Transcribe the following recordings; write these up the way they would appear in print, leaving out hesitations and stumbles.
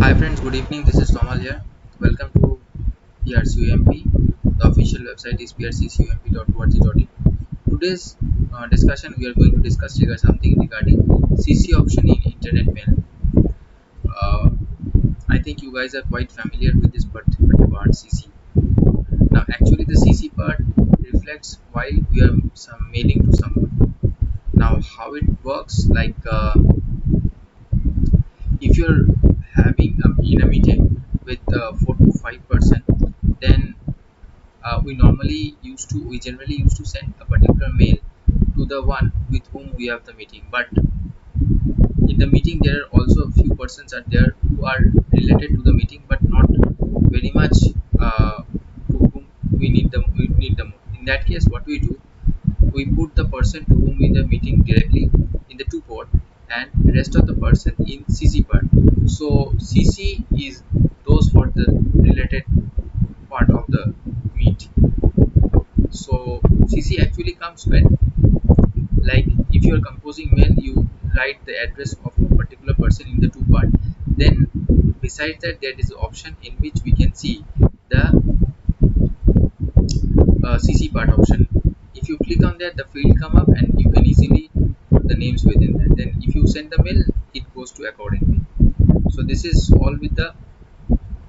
Hi friends, good evening. This is Tomal here. Welcome to PRCUMP. The official website is prccump.org.in. Today's discussion, we are going to discuss something regarding CC option in internet mail. Uh, I think you guys are quite familiar with this particular part CC. Now, actually, the CC part reflects while we are mailing to someone. Now, how it works, if you're having in a meeting with 4 to 5%, then we generally used to send a particular mail to the one with whom we have the meeting. But in the meeting there are also a few persons are there who are related to the meeting but not very much to whom we need them. In that case, what we do, we put the person to whom in the meeting directly in the two port and rest of the person in CC part. So CC is those for the related part of the meet. So CC actually comes when, like, if you are composing mail, you write the address of a particular person in the two part. Then besides that, there is an option in which we can see the CC part option. If you click on that, the field come up and you can easily put the names within that. Then if you send the mail, it goes to accordingly. So this is all with the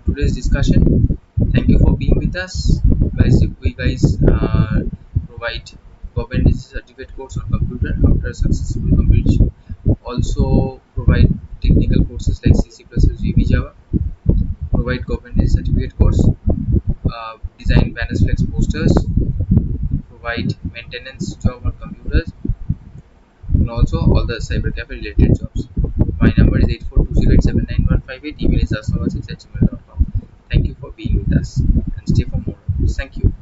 today's discussion. Thank you for being with us, guys. If we guys provide govt certificate course on computer after successful completion, also provide technical courses like CC++, VB, Java, provide govt certificate course, design banners, flex posters, provide maintenance job on computers, and also all the cyber cafe related jobs. My number is 8420879158. Email is asama6@gmail.com. Thank you for being with us and stay for more. Thank you.